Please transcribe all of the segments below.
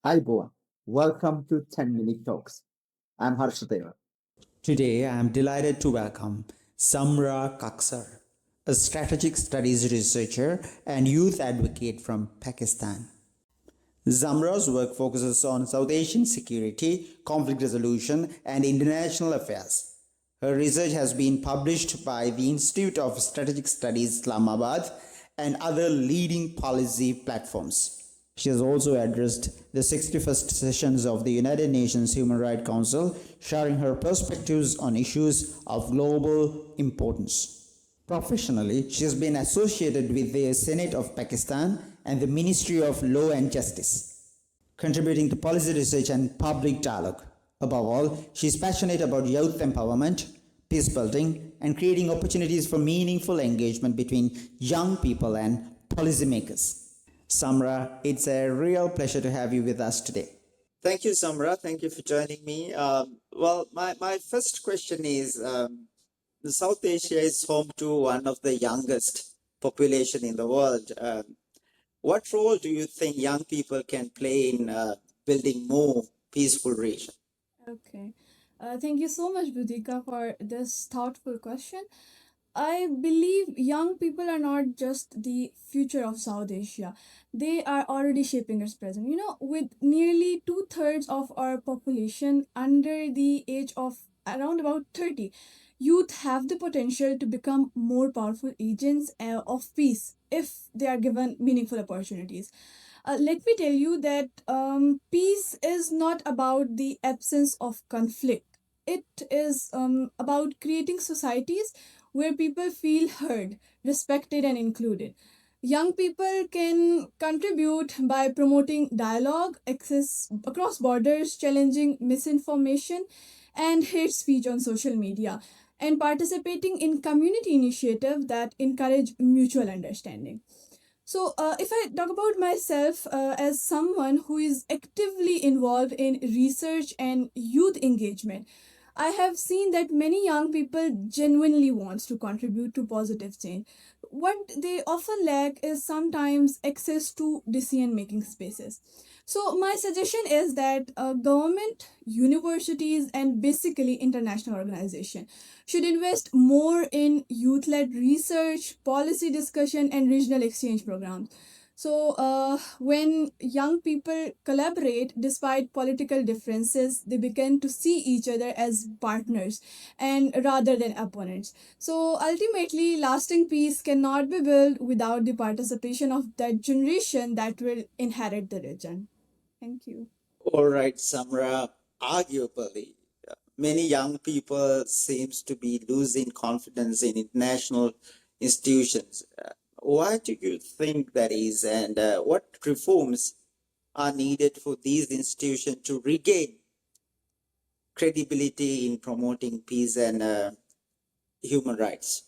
Hi, Boa. Welcome to 10 Minute Talks. I'm Harshadeva. Today, I am delighted to welcome Samra Khaksar, a strategic studies researcher and youth advocate from Pakistan. Zamra's work focuses on South Asian security, conflict resolution, and international affairs. Her research has been published by the Institute of Strategic Studies Islamabad and other leading policy platforms. She has also addressed the 61st sessions of the United Nations Human Rights Council, sharing her perspectives on issues of global importance. Professionally, she has been associated with the Senate of Pakistan and the Ministry of Law and Justice, contributing to policy research and public dialogue. Above all, she is passionate about youth empowerment, peace building, and creating opportunities for meaningful engagement between young people and policymakers. Samra, it's a real pleasure to have you with us today. Thank you, Samra. Thank you for joining me. My first question is the South Asia is home to one of the youngest population in the world. What role do you think young people can play in building more peaceful region? Okay. Thank you so much, Buddika, for this thoughtful question. I believe young people are not just the future of South Asia. They are already shaping its present. With nearly two-thirds of our population under the age of around about 30, youth have the potential to become more powerful agents of peace if they are given meaningful opportunities. Let me tell you that peace is not about the absence of conflict. It is about creating societies where people feel heard, respected, and included. Young people can contribute by promoting dialogue, access across borders, challenging misinformation and hate speech on social media, and participating in community initiatives that encourage mutual understanding. If I talk about myself as someone who is actively involved in research and youth engagement, I have seen that many young people genuinely want to contribute to positive change. What they often lack is sometimes access to decision making spaces. So, my suggestion is that government, universities, and basically international organization should invest more in youth led research, policy discussion, and regional exchange programs. When young people collaborate despite political differences, they begin to see each other as partners and rather than opponents. So, ultimately, lasting peace cannot be built without the participation of that generation that will inherit the region. Thank you. All right, Samra. Arguably, many young people seems to be losing confidence in international institutions. Why do you think that is, and what reforms are needed for these institutions to regain credibility in promoting peace and human rights?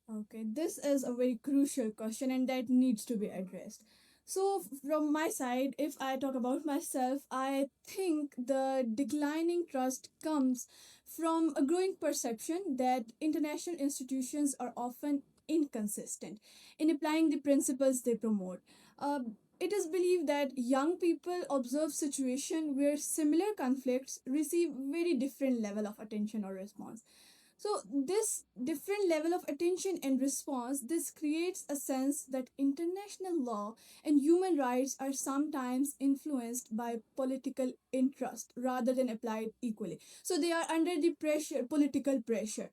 Okay, this is a very crucial question and that needs to be addressed. So, from my side, if I talk about myself, I think the declining trust comes from a growing perception that international institutions are often inconsistent in applying the principles they promote. Uh, it is believed that young people observe situations where similar conflicts receive very different level of attention or response. So this different level of attention and response, this creates a sense that international law and human rights are sometimes influenced by political interest rather than applied equally. So they are under the pressure, political pressure.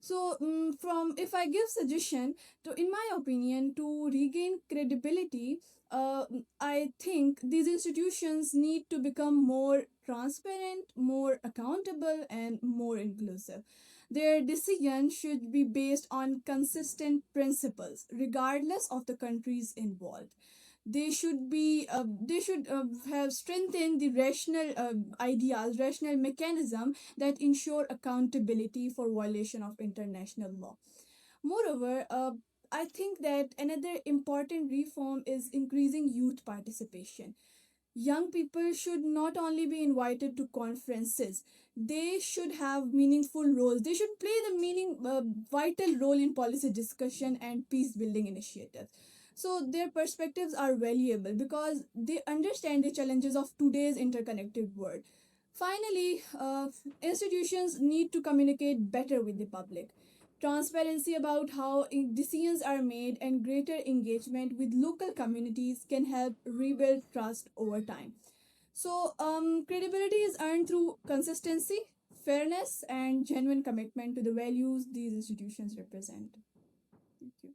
From if I give suggestion to, in my opinion, to regain credibility, I think these institutions need to become more transparent, more accountable, and more inclusive. Their decision should be based on consistent principles, regardless of the countries involved. They should have strengthened the rational ideas, rational mechanism that ensure accountability for violation of international law. Moreover, I think that another important reform is increasing youth participation. Young people should not only be invited to conferences, they should have meaningful roles. They should play the vital role in policy discussion and peace building initiatives. So their perspectives are valuable because they understand the challenges of today's interconnected world. Finally, institutions need to communicate better with the public. Transparency about how decisions are made and greater engagement with local communities can help rebuild trust over time. So, credibility is earned through consistency, fairness, and genuine commitment to the values these institutions represent. Thank you.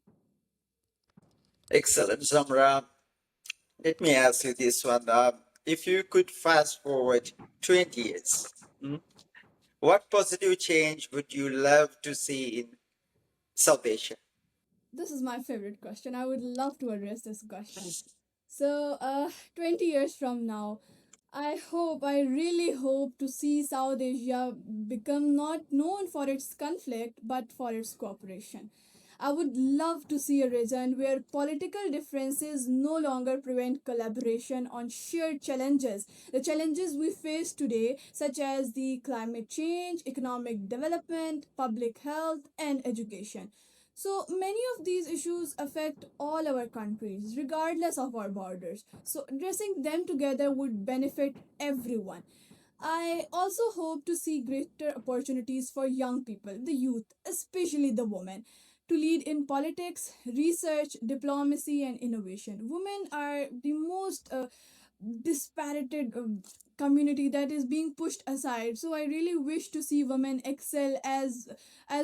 Excellent, Samra. Let me ask you this one. If you could fast forward 20 years, mm, what positive change would you love to see in South Asia? This is my favorite question. I would love to address this question. So, 20 years from now, I really hope to see South Asia become not known for its conflict but for its cooperation. I would love to see a region where political differences no longer prevent collaboration on shared challenges. The challenges we face today, such as the climate change, economic development, public health, and education. So many of these issues affect all our countries, regardless of our borders. So addressing them together would benefit everyone. I also hope to see greater opportunities for young people, the youth, especially the women, to lead in politics, research, diplomacy, and innovation. Women are the most dispirited community that is being pushed aside. So I really wish to see women excel as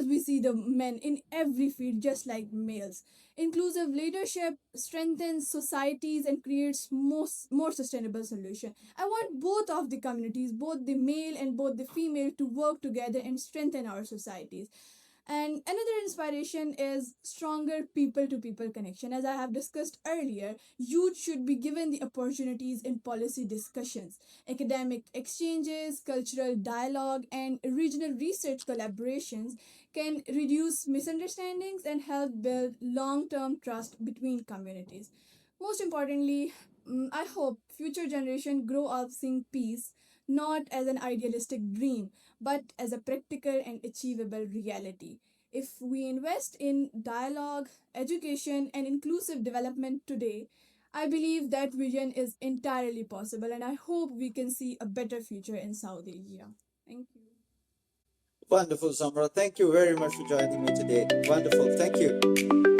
we see the men in every field, just like males. Inclusive leadership strengthens societies and creates more sustainable solution. I want both of the communities, both the male and both the female, to work together and strengthen our societies. And another inspiration is stronger people to people connection. As I have discussed earlier, youth should be given the opportunities in policy discussions, academic exchanges, cultural dialogue, and regional research collaborations can reduce misunderstandings and help build long term trust between communities. Most importantly, I hope future generation grow up seeing peace not as an idealistic dream but as a practical and achievable reality. If we invest in dialogue, education, and inclusive development today, I believe that vision is entirely possible, and I hope we can see a better future in South Asia. Thank you. Wonderful, Samra. Thank you very much for joining me today. Wonderful. Thank you.